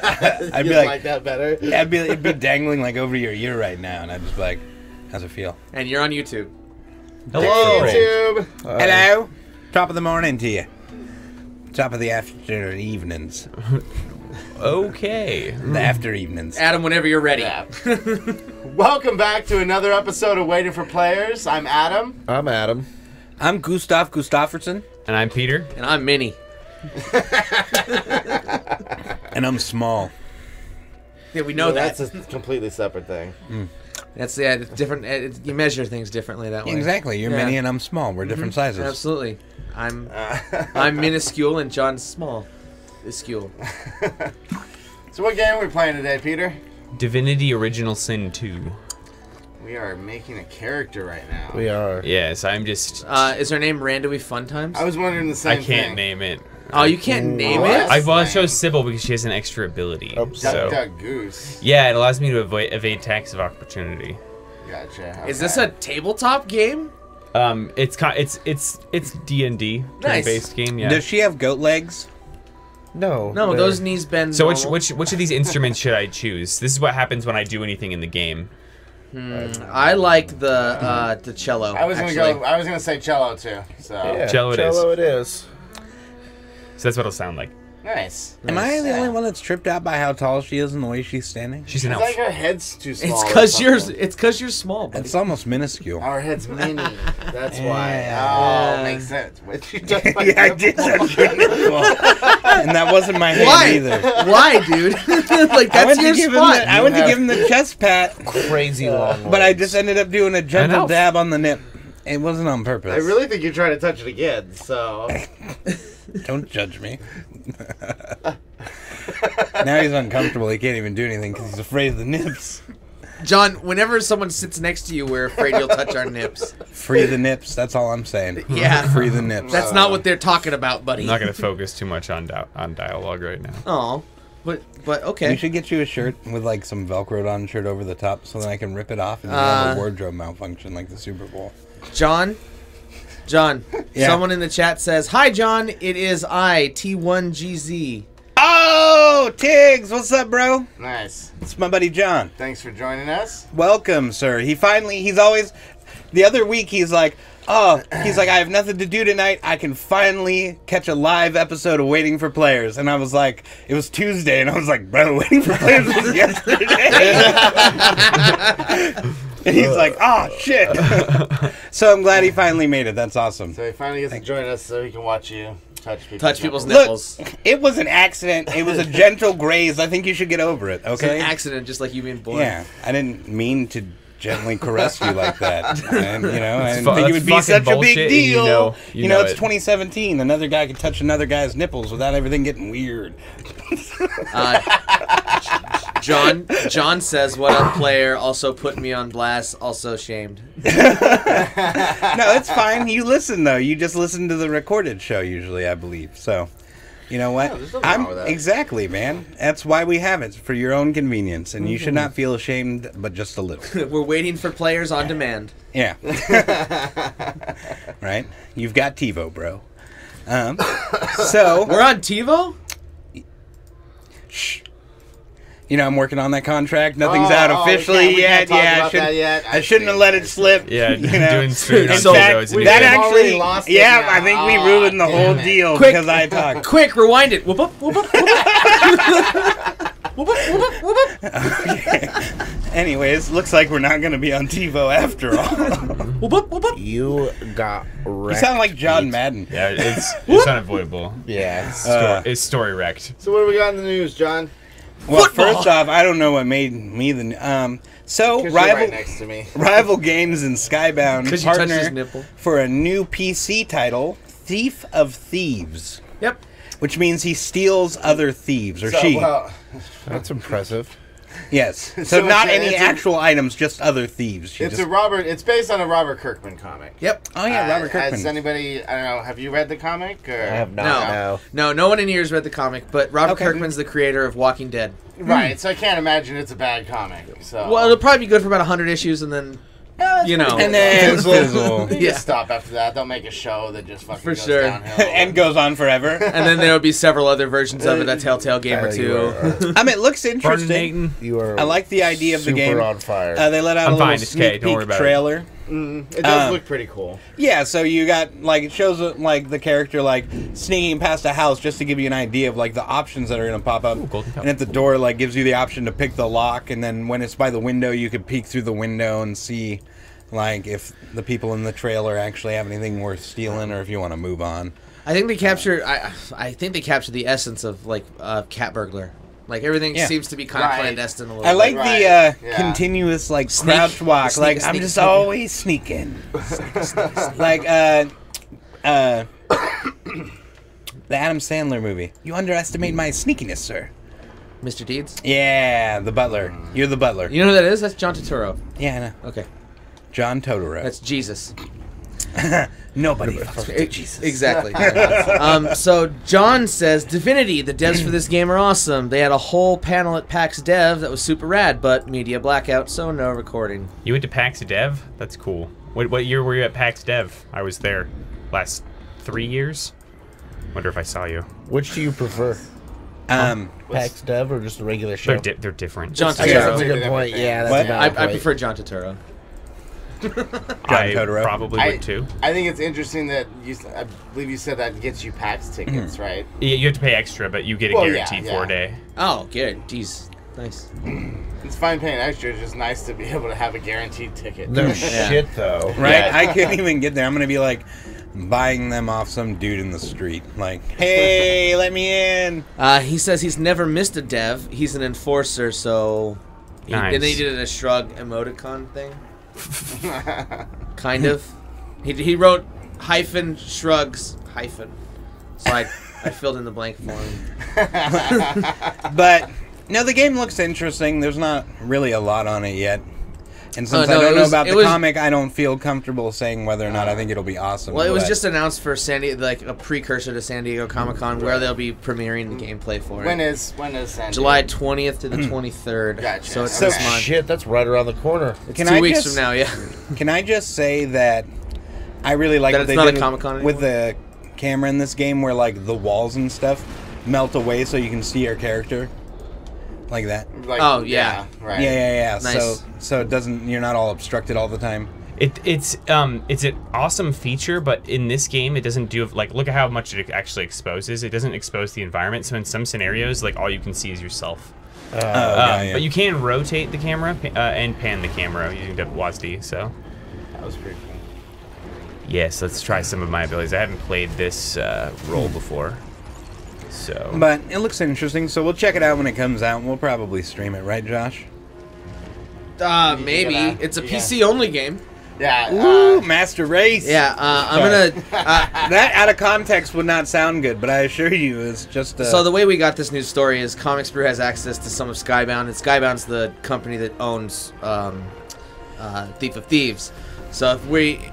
I'd be like that better. Yeah, it'd be dangling like over your ear right now, and I'd just be like, how's it feel? And you're on YouTube. Hello, YouTube. Hello. Top of the morning to you. Top of the afternoon evenings. Okay. The after evenings. Adam, whenever you're ready. Yeah. Welcome back to another episode of Waiting for Players. I'm Adam. I'm Adam. I'm Gustav Gustafsson. And I'm Peter. And I'm Minnie. And I'm small. Yeah, we know that. That's a completely separate thing. That's it's different. You measure things differently that way. Exactly. You're mini and I'm small. We're different sizes. Absolutely. I'm minuscule and John's small. Iscule. So what game are we playing today, Peter? Divinity Original Sin 2. We are making a character right now. We are. Yes, I'm just... Is her name Randomy Fun Times? I was wondering the same I thing. can't name it. Oh, you can't name What? it? Well, I chose Sybil because she has an extra ability. Oh, so. Duck, duck, goose. Yeah, it allows me to evade attacks of opportunity. Gotcha. Is this a tabletop game? It's D&D Nice. based game. Yeah. Does she have goat legs? No. No, those knees bend. So normal. which of these instruments should I choose? This is what happens when I do anything in the game. I like the cello. I was gonna say cello too. So Yeah, Cello it cello it is. So that's what it'll sound like. nice. Am I the only one that's tripped out by how tall she is and the way she's standing? She's an It's elf. like her head's too small. It's because you're small. Buddy. It's almost minuscule. Our head's mini. That's why. Yeah. Oh, makes sense. What you just like Yeah, I did touch your nipple. And that wasn't my hand Why? either. Why, dude? Like that's your spot. I went to give him the chest pat, Crazy long. but I just ended up doing a gentle elf. dab on the nip. It wasn't on purpose. I really think you're trying to touch it again. So Don't judge me. Now he's uncomfortable. He can't even do anything because he's afraid of the nips. John, whenever someone sits next to you, we're afraid you'll touch our nips. Free the nips. That's all I'm saying. Yeah. Free the nips. That's not what they're talking about, buddy. I'm not going to focus too much on dialogue right now. Oh, but We okay. should get you a shirt with like some Velcroed on shirt over the top so then I can rip it off and you have a wardrobe malfunction like the Super Bowl. John, Yeah. someone in the chat says, "Hi, John. It is I, T1GZ." Oh, Tiggs, what's up, bro? nice. It's my buddy John. Thanks for joining us. Welcome, sir. He's always, the other week he's like, I have nothing to do tonight. I can finally catch a live episode of Waiting for Players. And I was like, it was Tuesday, and I was like, bro, Waiting for Players was yesterday. And he's like, oh, shit. So I'm glad he finally made it. That's awesome. So he finally gets to join us so he can watch you Touch people's nipples. nipples. Look, it was an accident. It was a gentle graze. I think you should get over it, It's an okay? accident, just like you being born. Yeah, I didn't mean to gently caress you like that. And, I didn't fu- think it that's would be fucking such a big bullshit, and deal. you know It's it. 2017. Another guy could touch another guy's nipples without everything getting weird. John says, "What up, player? Also put me on blast. Also shamed." No, it's fine. You listen, though. You just listen to the recorded show, usually, I believe. So, you know what? Yeah, there's nothing wrong with that. Exactly, man. That's why we have it, for your own convenience. And you should not feel ashamed, but just a little. We're waiting for players on demand. Yeah. Right? You've got TiVo, bro. So, We're on TiVo. shh. You know, I'm working on that contract. Nothing's out officially we yet. can't talk Yeah, about that yet. I shouldn't have let it slip. Yeah, you know? doing streaming on In So, fact, TiVo is that We've already actually, lost it yeah, now. I think we Oh, ruined the whole damn it. deal Quick. because I talked. Quick, rewind it. Whoop up, whoop up, whoop up. Whoop up, whoop up, whoop up. Okay. Anyways, looks like we're not going to be on TiVo after all. Whoop up, whoop up. You got You wrecked. sound like John Madden. Yeah, it's unavoidable. Yeah. It's story wrecked. So what do we got in the news, John? Well, Football. first off, I don't know what made me the. So Because you're right rival next to me. Rival Games and Skybound Because you touched his partner nipple. for a new PC title, Thief of Thieves, Yep. which means he steals other thieves or she. Well, That's impressive. Yes. So So not it's a- any it's a- actual items, just other thieves. She it's just- It's based on a Robert Kirkman comic. Yep. Oh yeah, Robert Has Kirkman. anybody? I don't know. Have you read the comic? Or? I have not. No one in here has read the comic, but Robert Okay. Kirkman's the creator of Walking Dead. Right. So I can't imagine it's a bad comic. So Well, it'll probably be good for about 100 issues, and then you know. And then fizzle. You Yeah. just stop after that. They'll make a show that just fucking For goes sure. downhill. and goes on forever. And then there will be several other versions of it. That Telltale Gamer You 2. I mean, it looks interesting. You are I like the idea of the super game. on fire. They let out I'm a little fine, it's okay, sneak don't worry peek about it. trailer. It does look pretty cool. Yeah, so you got like it shows like the character like sneaking past a house just to give you an idea of like the options that are gonna pop up. Ooh, golden cup. And at the door like gives you the option to pick the lock, and then when it's by the window, you could peek through the window and see like if the people in the trailer actually have anything worth stealing, or if you want to move on. I think they capture. I think they capture the essence of like cat burglar. Like everything Yeah. seems to be kind of Right. clandestine a little I bit. like Right. the Yeah. continuous like Sneak. crouch walk. Sneak, Like sneak, I'm just sneak. always sneaking. Like the Adam Sandler movie. You underestimate my sneakiness, sir. Mr. Deeds. Yeah, the butler. You're the butler. You know who that is? That's John Turturro. Yeah, I know. Okay, John Totoro. that's Jesus. Nobody fucks with Jesus. Exactly. So John says, Divinity, the devs for this game are awesome. They had a whole panel at PAX Dev that was super rad, but media blackout, so no recording. You went to PAX Dev? That's cool. What year were you at PAX Dev? I was there last 3 years. Wonder if I saw you. Which do you prefer? PAX Dev or just a regular show? They're different. John I guess that's a Turturro. good point. Yeah, that's What? a valid I point. prefer John Turturro. I Totoro. probably would too. I think it's interesting that I believe you said that gets you PAX tickets, right? Yeah, you have to pay extra, but you get a Well, guaranteed yeah. 4 day. Oh, good. Jeez. Nice. It's fine paying extra. It's just nice to be able to have a guaranteed ticket. No shit, though. Right? Yeah. I couldn't even get there. I'm gonna be like buying them off some dude in the street. Like, hey, let me in. He says he's never missed a dev. He's an enforcer, so... Nice. And then he did a shrug emoticon thing. Kind of. He wrote hyphen shrugs hyphen. So I filled in the blank for him. But no, the game looks interesting. There's not really a lot on it yet. And since no, I don't it know was- about it the was- comic, I don't feel comfortable saying whether or not I think it'll be awesome. Well, it was but- just announced for like a precursor to San Diego Comic-Con where they'll be premiering the gameplay for it. When is San July Diego? 20th to the 23rd. Gotcha. So it's So- this month. Shit, that's right around the corner. It's Can 2 I weeks just- from now, yeah. Can I just say that I really like That what it's they not a did Comic-Con with anymore? the camera in this game, where like the walls and stuff melt away so you can see your character, like that. Like, Oh, yeah. Right. Yeah. Nice. So it doesn't. You're not all obstructed all the time. It's an awesome feature, but in this game it doesn't do like look at how much it actually exposes. It doesn't expose the environment, so in some scenarios like all you can see is yourself. Yeah. But you can rotate the camera and pan the camera using WASD. So That was pretty cool. yes, let's try some of my abilities. I haven't played this role before, so But it looks interesting, so we'll check it out when it comes out, and we'll probably stream it, right, Josh? Maybe. gonna- It's a yeah. PC-only game. Yeah. Ooh, Master Race. Yeah, I'm gonna... That out of context would not sound good, but I assure you, it's just. So the way we got this news story is Comics Brew has access to some of Skybound, and Skybound's the company that owns Thief of Thieves. So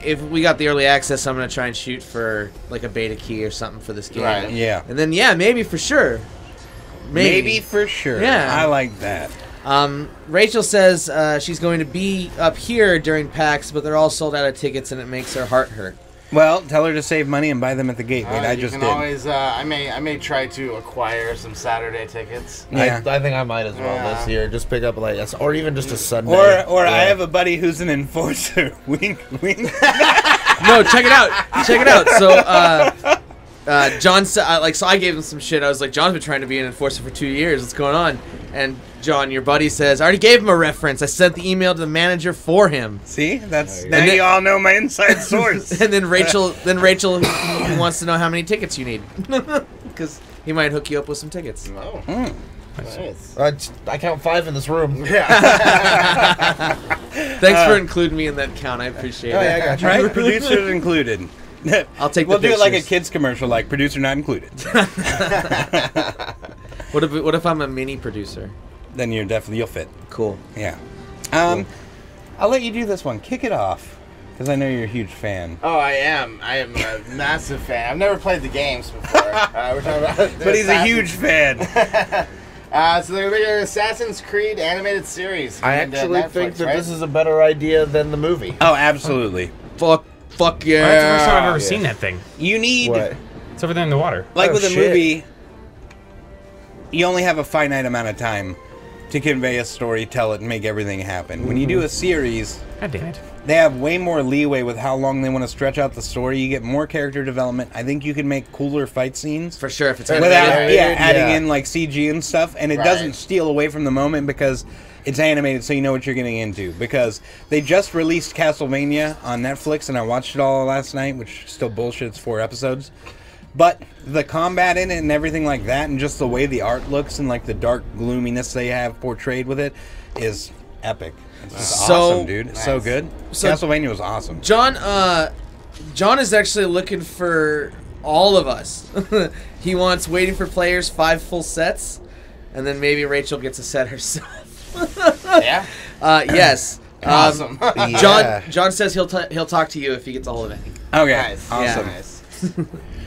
if we got the early access, I'm gonna try and shoot for like a beta key or something for this game. Right. Yeah. And then maybe for sure. Maybe for sure. Yeah. I like that. Rachel says she's going to be up here during PAX, but they're all sold out of tickets, and it makes her heart hurt. Well, tell her to save money and buy them at the gate. Wait, I you just can did. always. I may try to acquire some Saturday tickets. Yeah. I think I might as well Yeah. this year. Just pick up like or even just a Sunday. Or I Yeah. have a buddy who's an enforcer. Wink, wink. No, check it out. Check it out. So, John said, so I gave him some shit. I was like, John's been trying to be an enforcer for 2 years. What's going on? And John, your buddy, says, I already gave him a reference. I sent the email to the manager for him. See, that's And now then- you all know my inside source. And then Rachel wants to know how many tickets you need, because he might hook you up with some tickets. Oh. Nice. I count 5 in this room. Thanks for including me in that count. I appreciate Oh, it. yeah, I got you. Right? Producers included. I'll take We'll the do it like a pictures. kids commercial, like producer not included. What if I'm a mini producer? Then you'll fit. Cool. Yeah. I'll let you do this one. Kick it off, because I know you're a huge fan. Oh, I am. I am a massive fan. I've never played the games before. We're talking about But he's a huge fan. So they're making an Assassin's Creed animated series. I coming to actually Netflix, think that right? this is a better idea than the movie. Oh, absolutely. Fuck yeah. That's the first time I've ever seen that thing. You need, What? It's over there in the water. like Oh, with a shit. movie, you only have a finite amount of time to convey a story, tell it, and make everything happen. When you do a series, God damn it. they have way more leeway with how long they want to stretch out the story. You get more character development. I think you can make cooler fight scenes. For sure, if it's Without animated. adding Yeah. in like CG and stuff, and it Right. doesn't steal away from the moment because it's animated, so you know what you're getting into. Because they just released Castlevania on Netflix, and I watched it all last night, which is still bullshit. It's 4 episodes, but the combat in it and everything like that, and just the way the art looks and like the dark gloominess they have portrayed with it, is epic. It's just So- awesome, dude. It's so Nice. good. So- Castlevania was awesome. John is actually looking for all of us. He wants Waiting for Players 5 full sets, and then maybe Rachel gets a set herself. Yeah. Yes. Awesome. Yeah. John says he'll talk to you if he gets a hold of any. Okay, Nice. awesome. Yeah. Nice.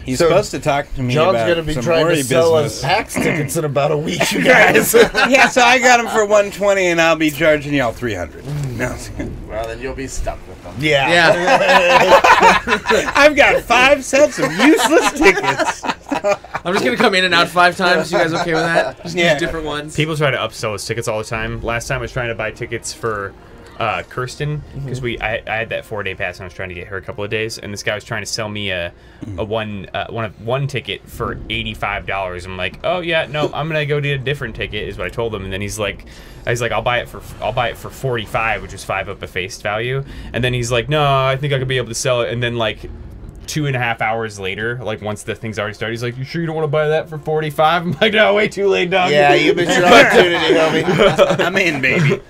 He's So, supposed to talk to me John's about gonna be some trying Ori to sell business. us PAX tickets in about a week, you guys. Yeah, so I got him for 120, and I'll be charging y'all 300. No, Well, then you'll be stuck with them. Yeah. Yeah. I've got 5 sets of useless tickets. I'm just gonna come in and out 5 times. You guys okay with that? Just Yeah. use different ones. People try to upsell us tickets all the time. Last time I was trying to buy tickets for Kirsten because I had that 4-day pass and I was trying to get her a couple of days, and this guy was trying to sell me a one ticket for $85. I'm like, oh yeah, no, I'm gonna go get a different ticket is what I told him, and then he's like, I'll buy it for $45, which is $5 up at face value, and then he's like, no, I think I could be able to sell it, and then like 2.5 hours later, like once the thing's already started, he's like, you sure you don't want to buy that for $45? I'm like, no, way too late, dog. Yeah, you missed your opportunity, homie. I'm in, baby.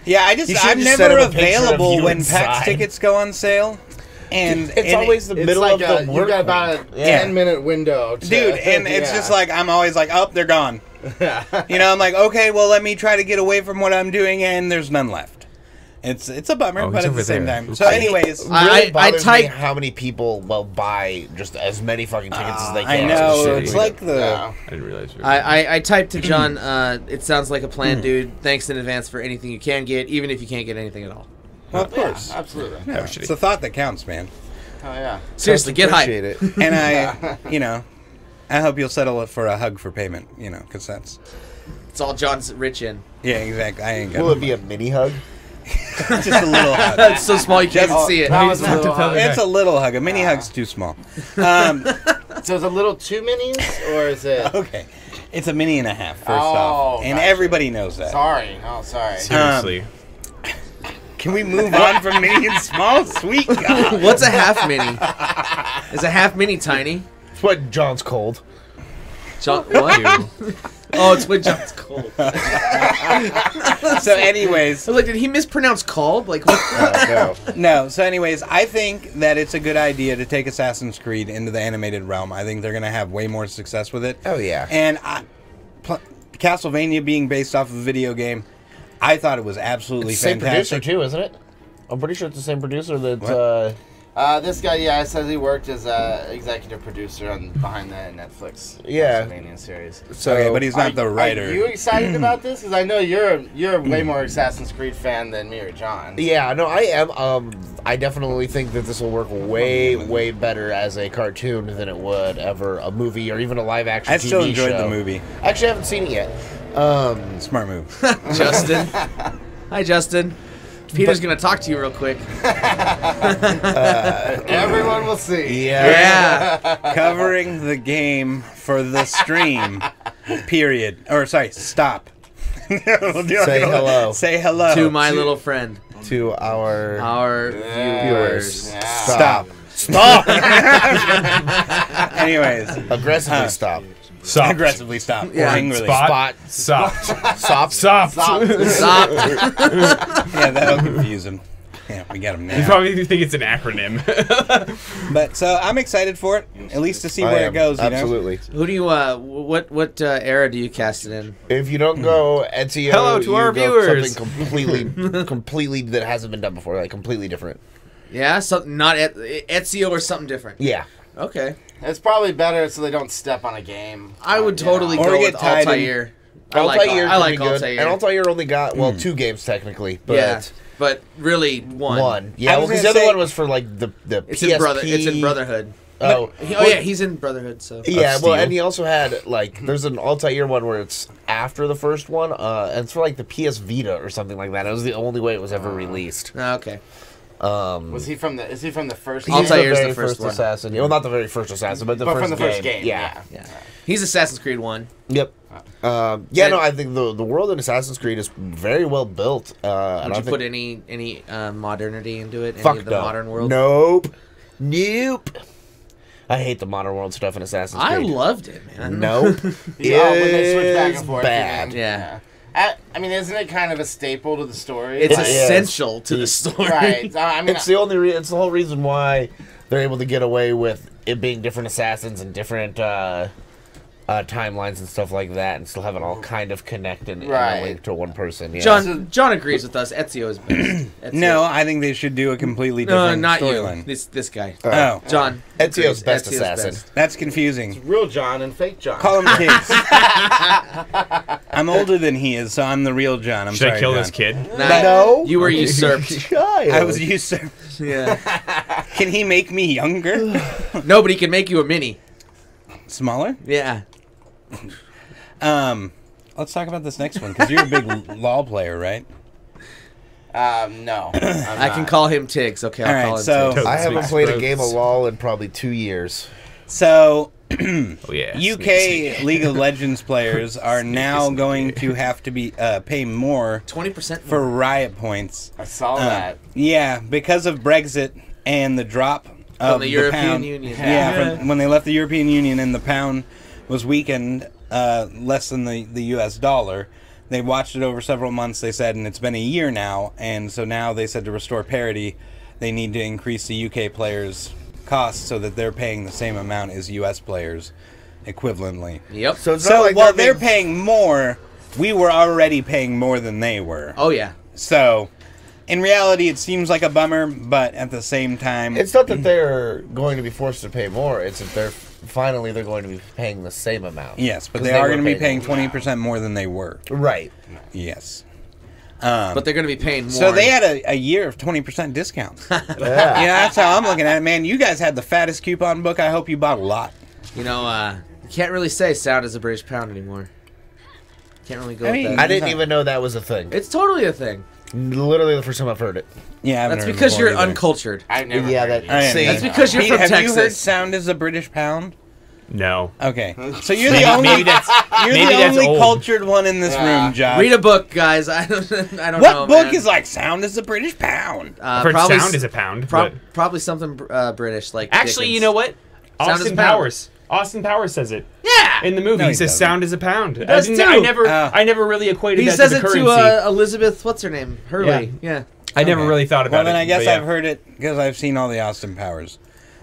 Yeah, You should I'm just send never him a picture of available you when inside. PAX tickets go on sale. And It's always the It's middle like of the you work got about a week. Yeah. 10-minute window. To, dude, and it's yeah. just like I'm always like, oh, they're gone. You know, I'm like, okay, well, let me try to get away from what I'm doing, and there's none left. It's a bummer, Oh, but he's at the over same there. time. So, anyways, It really I bothers type- me how many people will buy just as many fucking tickets as they I can. know shit. it's like the. Yeah. I didn't realize. I typed to John, it sounds like a plan, dude. Thanks in advance for anything you can get, even if you can't get anything at all. Well, of course. Yeah, absolutely. Yeah, it's the thought that counts, man. Oh yeah. Seriously, get hype. Appreciate it. And I hope you'll settle it for a hug for payment, because that's. It's all John's rich in. Yeah, exactly. I ain't got Will it be a mini hug? just a little hug. It's so small you can't even see it. That was He's a little not hug. It's a little hug. A mini hug's too small. So is it a little too minis, or is it? Okay. It's a mini and a half, first Oh, off. And gotcha. everybody knows that. Sorry. Oh, sorry. Seriously. Can we move on from mini and small? Sweet God. What's a half mini? Is a half mini tiny? It's what John's cold. John, what? Oh, it's when John's cold. So, anyways. I was like, did he mispronounce called? Like, what? No. No, so anyways, I think that it's a good idea to take Assassin's Creed into the animated realm. I think they're going to have way more success with it. Oh, yeah. And Castlevania being based off of a video game, I thought it was absolutely Same producer, fantastic. too, isn't it? I'm pretty sure it's the same producer that... What? This guy, yeah, says he worked as executive producer behind the Netflix Yeah. Castlevania series. So, Okay, but he's not the Are writer. you excited about this? Because I know you're a way more Assassin's Creed fan than me or John. Yeah, no, I am. I definitely think that this will work way, way better as a cartoon than it would ever a movie or even a live-action I TV still enjoyed show. the movie. Actually, I haven't seen it yet. Smart move. Justin. Hi, Justin. Peter's going to talk to you real quick. Everyone will see. Yeah. Covering the game for the stream. Period. Or, sorry, stop. We'll do Say hello. Say hello. To my little friend. To our Viewers. Yeah. Stop. Stop. Anyways. Aggressively stop. Stop. Aggressively stop. Yeah. Or angrily. Spot. Stop. Stop. Stop. Stop. Stop. Yeah, that'll confuse him. Yeah, we got him You now. probably think it's an acronym. But so I'm excited for it, at least to see I where am. it goes. You know? Absolutely. Who do you, what era do you cast it in? If you don't go Ezio, Hello to you our go viewers. Something completely that hasn't been done before, like completely different. Yeah, something not Ezio or something different. Yeah. Okay. It's probably better so they don't step on a game. I would totally Or go get with tied in- Altair. I like Altair I like could be good. Altair. And Altair only got, well, 2 games technically. But Yeah, but really one. Yeah, I well, was because gonna the other say- one was for, like, the It's PSP. in Brotherhood. Oh. Yeah, he's in Brotherhood. So Yeah, Of well, Steel. and he also had, like, there's an Altair one where it's after the first one, and it's for, like, the PS Vita or something like that. It was the only way it was ever released. okay. Is he from the first? He's Altair's the the very first one. assassin. Well, not the very first assassin, but But from the first game. Yeah. Yeah, he's Assassin's Creed 1. Yep. I think the world in Assassin's Creed is very well built. Would and you I think, put any modernity into it? Any fuck of the no. modern world? Nope. I hate the modern world stuff in Assassin's I Creed. loved it, man. Nope. Yeah, when they switch back and It's forth. bad. Yeah. I mean, isn't it kind of a staple to the story? It's Like- essential to the story. right. I mean, It's the only. It's the whole reason why they're able to get away with it being different assassins and different timelines and stuff like that, and still have it all kind of connected and Right. linked to one person. Yeah. John agrees with us. Ezio is best. Ezio. No, I think they should do a completely no, different not you. storyline. This guy. Oh, John. Ezio's agrees. best Ezio's assassin. best. that's confusing. real John and fake John. Call him kids. I'm older than he is, so I'm the real John. I'm Should sorry, I kill John. this kid? Nah, No. you were usurped. Child. I was usurped. Yeah. Can he make me younger? Nobody can make you a mini. Smaller? Yeah. Let's talk about this next one because you're a big LOL player, right? No. I can call him Tiggs. Okay, I'll All right, call him so- Tiggs. I haven't played a Spokes. game of LOL in probably 2 years. So, Oh yeah. UK League of Legends players are now going to have to be pay more 20% for riot points. I saw that. Yeah, because of Brexit and the drop of from the European pound. Union. Yeah, when they left the European Union and the pound was weakened less than the U.S. dollar. They watched it over several months, they said, and it's been a year now. And so now they said to restore parity, they need to increase the UK players' costs so that they're paying the same amount as U.S. players equivalently. Yep. So it's So not like while they're they're paying more, we were already paying more than they were. Oh yeah. So, in reality, it seems like a bummer, but at the same time, It's not that they're going to be forced to pay more. It's that they're going to be paying the same amount. yes, but 'Cause they they are were going to be paying paying 20% more than they were. Right. Yes. But they're going to be paying more. So they had a year of 20% discounts. Yeah, Yeah. that's how I'm looking at it, man. You guys had the fattest coupon book. I hope you bought a lot. You know, you can't really say sound is a British pound anymore. Can't really go I with mean, that. I didn't even know that was a thing. It's totally a thing. Literally the first time I've heard it. Yeah, I haven't That's heard it because before you're either. uncultured. I've never Yeah, heard that- it. I am. See, That's because you're Pete, from have Texas. you heard sound is a British pound? No. Okay, so you're the only Maybe that's you're maybe the that's only old. cultured one in this Yeah. room, Josh. Read a book, guys. I don't know. what book man. is like sound is a British pound? I've heard probably sound is a pound. but probably something British like. actually, Dickens. you know what? Sound is a Austin pound. Powers. Austin Powers says it Yeah. in the movie. No, he he says doesn't. sound is a pound. does too. I never really equated He that says to it the currency. to Elizabeth. What's her name? Hurley. Yeah. I never Okay. really thought about Well, it. then I guess but yeah. I've heard it because I've seen all the Austin Powers,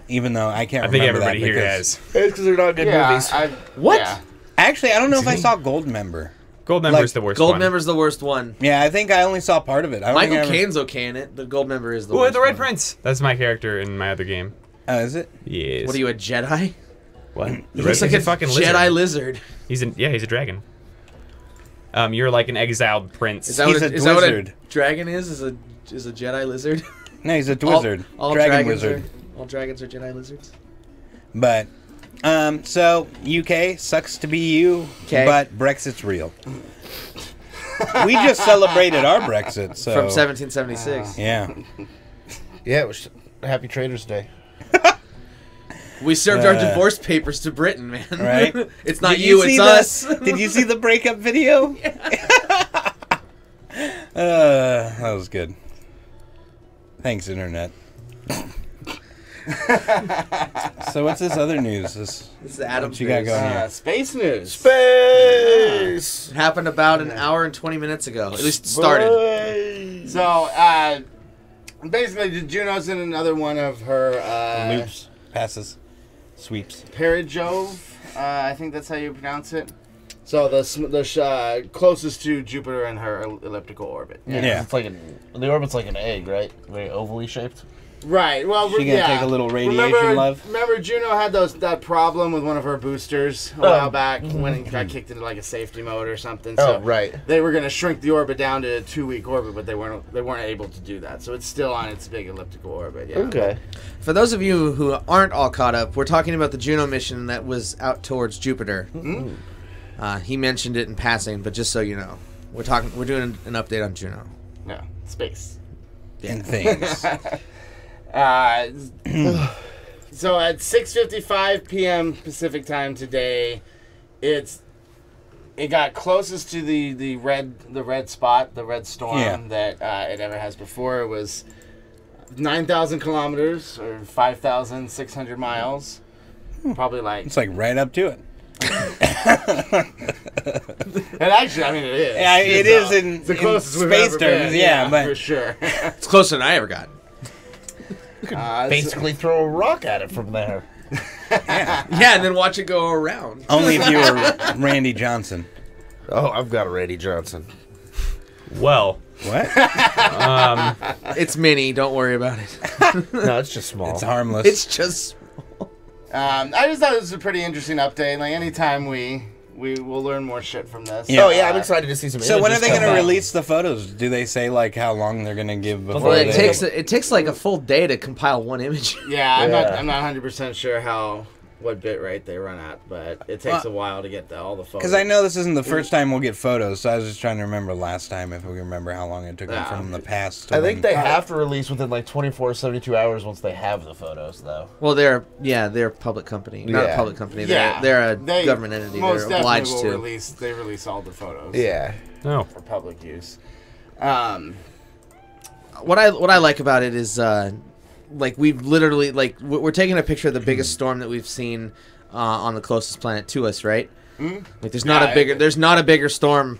even though I can't I think remember everybody that here because- has. It's because they're not good Yeah, movies. What? Yeah. Actually, I don't know if I saw Goldmember. Goldmember's the worst Gold one. member's the worst one. Yeah, I think I only saw part of it. I don't Michael think I ever- Caine's okay in it, but Gold member is the Ooh, worst. the Red one. Prince. That's my character in my other game. Oh, is it? Yes. What are you, a Jedi? What? He The looks Red like Prince a fucking Jedi lizard. lizard. He's a dragon. You're like an exiled prince. Is that, He's what, a is that what a wizard. dragon is? Is a Jedi lizard? No, he's a wizard. All Dragon dragons wizard. all dragons are Jedi lizards. But, so, UK, sucks to be you, 'Kay. but Brexit's real. We just celebrated our Brexit, so... From 1776. Yeah. Yeah, it was Happy Traders Day. We served our divorce papers to Britain, man. Right? It's not Did you, see it's the- us. Did you see the breakup video? That was good. Thanks, Internet. So what's this other news? This is Adam's What you got news. going here? Space news. Space! It happened about an hour and 20 minutes ago. At least started. Space. So, basically, Juno's in another one of her Loops, passes, sweeps. Perijove. I think that's how you pronounce it. So the closest to Jupiter in her elliptical orbit. Yeah. It's like the orbit's like an egg, right? Very ovally shaped. Right. Well, She gonna take a little radiation, love? Remember, Juno had that problem with one of her boosters a while back when it got kicked into like a safety mode or something. So right. They were gonna shrink the orbit down to a 2-week orbit, but they weren't able to do that. So it's still on its big elliptical orbit. Yeah. Okay. For those of you who aren't all caught up, we're talking about the Juno mission that was out towards Jupiter. He mentioned it in passing, but just so you know, we're doing an update on Juno. No, space. And things. So at 6:55 p.m. Pacific time today, it got closest to the red spot, the red storm that it ever has before. It was 9,000 kilometers or 5,600 miles. Probably like It's like right up to it. And actually, I mean, it is. Yeah, it is in the closest we've space ever terms. been. Yeah, but for sure. It's closer than I ever got. Basically throw a rock at it from there. Yeah, and then watch it go around. only if you were Randy Johnson. Oh, I've got a Randy Johnson. Well, What? It's mini. Don't worry about it. No, it's just small. It's harmless. It's just. I just thought it was a pretty interesting update. Like anytime we will learn more shit from this. Yeah. Oh yeah, I'm excited to see some. So when are they going going to release the photos? Do they say like how long they're going to give before Well, they... it takes like a full day to compile one image. Yeah, I'm not 100% sure what bit rate they run at, but it takes a while to get all the photos. Because I know this isn't the first time we'll get photos, so I was just trying to remember last time if we remember how long it took them from the past. To I think when- they have to release within like 24, 72 hours once they have the photos, though. Well, they're a public company. Not a Yeah. public company. Yeah, They're a they government entity. Most They're obliged definitely will to. release all the photos. Yeah. no. For public use. What I like about it is like we've literally we're taking a picture of the biggest storm that we've seen on the closest planet to us, right? Like there's not a bigger storm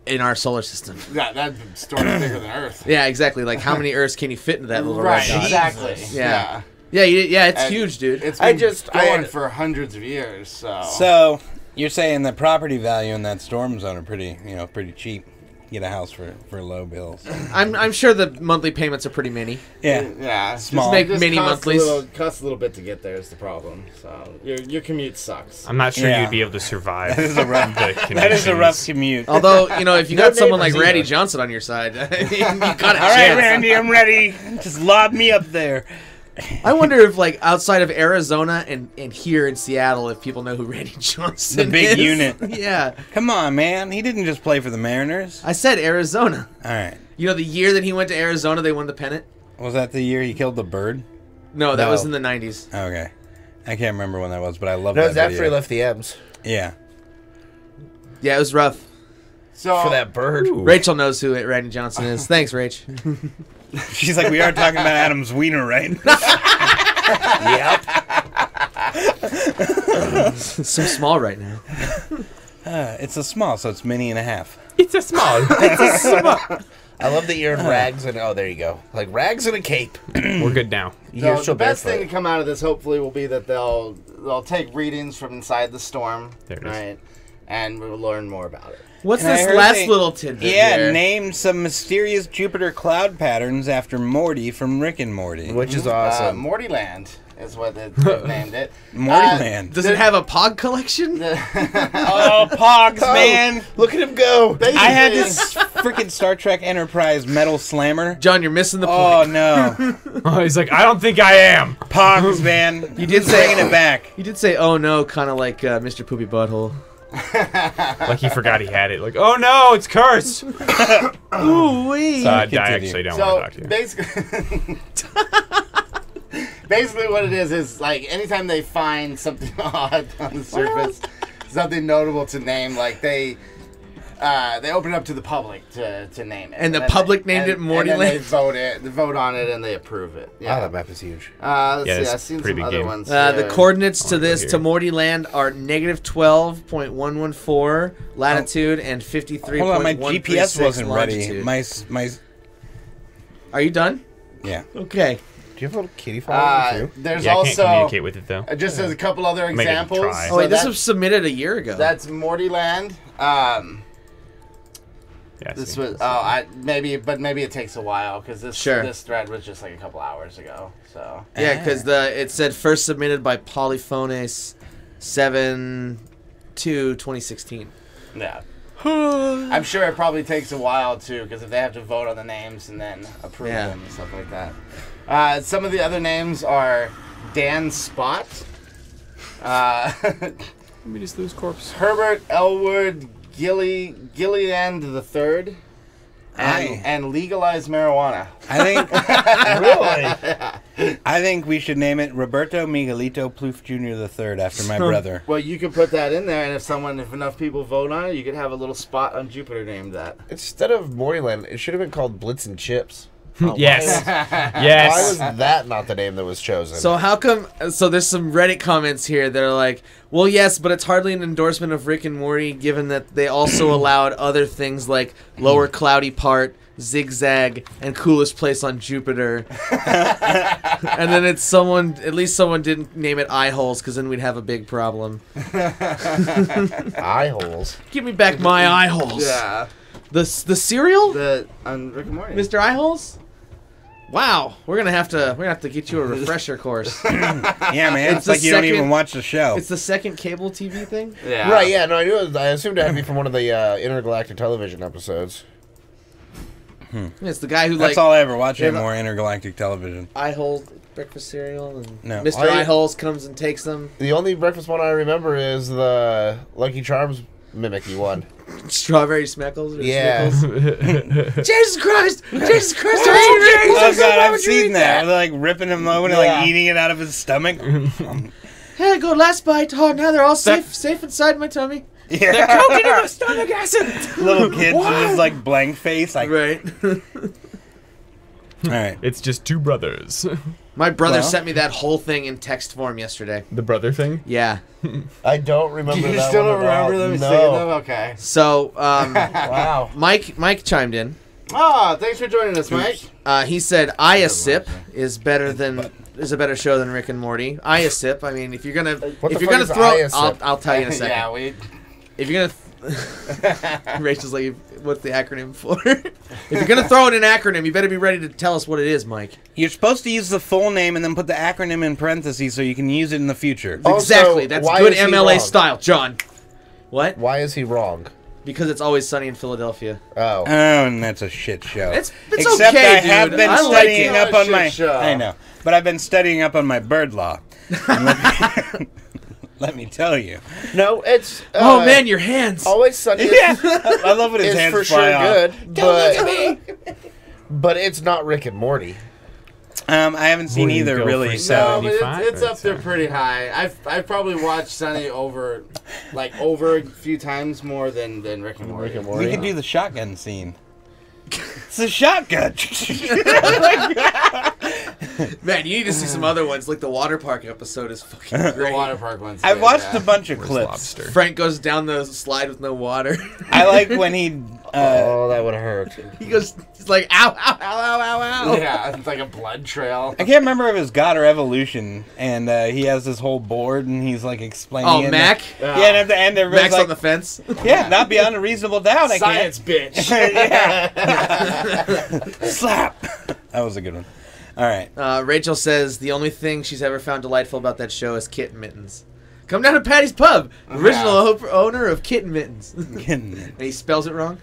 in our solar system. Yeah, that storm is bigger than Earth. Yeah, exactly. Like how many Earths can you fit into that little Right, red dot? exactly. Yeah. Yeah, it's And huge, dude. It's I been just- going for hundreds of years, so. So you're saying the property value in that storm zone are pretty cheap. Get a house for low bills. I'm sure the monthly payments are pretty mini. Yeah. Yeah, Small. Make It just mini costs monthlies. Costs a little bit to get there is the problem. So your commute sucks. I'm not sure Yeah. you'd be able to survive. That is a rough. the That is a rough conditions. commute. Although, if you No got someone like neighbors Randy either. Johnson on your side, you got a All right, chance. Randy, I'm ready. Just lob me up there. I wonder if, like, outside of Arizona and here in Seattle, if people know who Randy Johnson is. The big unit. Yeah. Come on, man. He didn't just play for the Mariners. I said Arizona. All right. You know, the year that he went to Arizona, they won the pennant? Was that the year he killed the bird? No, that No. was in the 90s. Okay. I can't remember when that was, but I love No, that it's after video. he left the M's Yeah. Yeah, it was rough. So for that bird. Rachel knows who Randy Johnson is. Thanks, Rach. She's like, we are talking about Adam's wiener, right? Yep. So small right now. It's a small, so it's mini and a half. It's a small. I love that you're in rags and there you go, like rags and a cape. We're good now. You're So still the best barefoot. thing to come out of this, hopefully, will be that they'll take readings from inside the storm, There it is. right? And we'll learn more about it. What's And I this heard last they- little tidbit Yeah, here? named some mysterious Jupiter cloud patterns after Morty from Rick and Morty. which is awesome. Mortyland is what they've named it. Mortyland. Does it have a pod collection? Oh, Pogs, man! Look at him go. I had this freaking Star Trek Enterprise metal slammer. John, you're missing the Oh point. no, Oh, he's like, I don't think I am. Pogs, man! You did say Bringing it back. You did say, "Oh no," kind of like Mr. Poopy Butthole. Like he forgot he had it. Like, oh no, it's cursed. Ooh wee. I Continue. actually don't So want to talk to you. basically what it is like anytime they find something odd on the surface, something notable to name, like they open it up to the public to name it. And the then public named it and then they Mortyland? vote on it, and they approve it. Wow, Yeah. that map is huge. Let's Yeah, see. it's I've seen pretty some big other game. ones. The coordinates to Oh, this here. to Mortyland are -12.114 latitude and 53.136 Hold on, my GPS wasn't longitude. ready. My Are you done? yeah. Okay. Do you have a little kitty following you? There's Yeah, I can't also communicate with it though. just as a couple other Maybe examples. try. Oh wait, this that- was submitted a year ago. That's Mortyland. Yeah, This see. was maybe it takes a while because this thread was just like a couple hours ago. So Yeah, because it said first submitted by Polyphones 7/2/2016. yeah. I'm sure it probably takes a while too, because if they have to vote on the names and then approve them and stuff like that. Some of the other names are Dan Spot, Let me just lose corpse. Herbert Elwood Gilliland III, and legalize marijuana. I think Really? I think we should name it Roberto Miguelito Plouffe Jr. III after my brother. Well, you could put that in there, and if enough people vote on it, you could have a little spot on Jupiter named that. Instead of Mortyland, it should have been called Blitz and Chips. Yes. Why Yes. was that not the name that was chosen? So how come? So there's some Reddit comments here that are like, well, yes, but it's hardly an endorsement of Rick and Morty, given that they also allowed other things like Lower Cloudy Part, Zigzag, and Coolest Place on Jupiter. And then it's at least someone didn't name it Eye Holes, because then we'd have a big problem. Eye holes. Give me back my eye holes. Yeah. The cereal, On Rick and Morty. Mr. Eye Holes. Wow, we're gonna have to get you a refresher course. Yeah, man. It's the like you don't second- even watch the show. It's the second cable TV thing. Yeah. Right, yeah, no, I knew I assumed it had to be from one of the intergalactic television episodes. It's the guy who That's like all I ever watch Yeah, anymore, intergalactic television. eye hole breakfast cereal, and No. Mr. Eye Holes comes and takes them. The only breakfast one I remember is the Lucky Charms mimicky one. Strawberry Smeckles. Or Yeah. Snickles. Jesus Christ! Jesus Christ! Oh god, I've seen that. They're like ripping him open and Yeah. like eating it out of his stomach. Hey, go last bite. Oh, now they're all safe inside my tummy. Yeah. Coke into my stomach acid. Little kids with just like blank face. Like, Right. all right. It's just two brothers. My brother Well. sent me that whole thing in text form yesterday. The brother thing? Yeah. I don't remember You that still one don't at all. remember them? No. Seeing them? Okay. So, Wow. Mike chimed in. Oh, thanks for joining us, Mike. He said Sip is a better show than Rick and Morty. Sip. I mean, if you're gonna What the if you're fuck gonna is throw, IASIP? I'll tell you in a second. Yeah, If you're gonna, Rachel's like, what's the acronym for? If you're gonna throw in an acronym, you better be ready to tell us what it is, Mike. You're supposed to use the full name and then put the acronym in parentheses so you can use it in the future. Also, Exactly. That's why good is he MLA wrong? style, John. What? Why is he wrong? Because it's Always Sunny in Philadelphia. Oh. Oh, and that's a shit show. It's Except okay, I have dude. been I like studying it. up on Shit my. show. I know, but I've been studying up on my bird law. And let me tell you. No, it's... Oh man, your hands. Always Sunny Yeah, I love when his is hands for fly sure off. good, but... But it's not Rick and Morty. I haven't seen Will you either, go really. for So No, but 75 it's or up there so? pretty high. I've probably watched Sunny over a few times more than Rick and Morty. Rick and Morty. we could do the shotgun scene. It's a shotgun. Man, you need to see some other ones. Like the water park episode is fucking The great. water park ones. I've good, watched yeah. a bunch of Where's clips. Lobster? Frank goes down the slide with no water. I like when he. Oh, that would hurt. He's like, ow, ow, ow, ow, ow, ow. Yeah, it's like a blood trail. I can't remember if it was God or Evolution, and he has this whole board, and he's like explaining. Oh, it. Mac? Yeah, and at the end, everybody's Max like, on the fence. "Yeah, not beyond a reasonable doubt." I Science, bitch. can't. Slap. That was a good one. All right. Rachel says the only thing she's ever found delightful about that show is kitten mittens. Come down to Patty's Pub, original owner of Kitten Mittens. And he spells it wrong.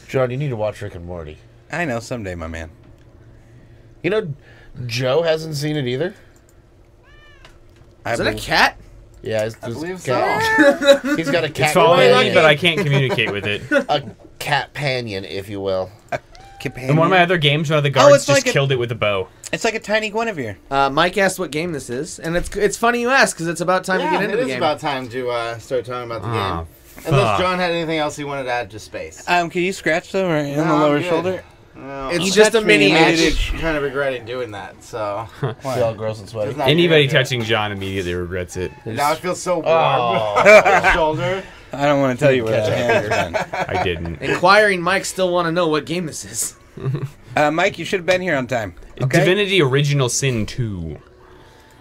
John, you need to watch Rick and Morty. I know someday, my man. You know, Joe hasn't seen it either. Is that a cat? Yeah, I believe cat. so. He's got a It's cat following me, companion. but I can't communicate with it. A cat panion, if you will. In one of my other games, one of the guards it's just like a- killed it with a bow. It's like a tiny Guinevere. Mike asked what game this is, and it's funny you ask because it's about time to get into it the is game. about time to start talking about the Ah, game. Unless fuck. John had anything else he wanted to add to space. Can you scratch though, right in the No, I'm lower good. shoulder? No, It's You just a touched me mini and made itch. I'm kind of regretting doing that. So It's all gross and sweaty. It's not Anybody good. touching John immediately regrets it. Now I feel so warm. Oh. on my shoulder. I don't want to tell you what Catch that a hand's done. I didn't. Inquiring Mike still want to know what game this is. Mike, you should have been here on time. Okay. Divinity Original Sin 2.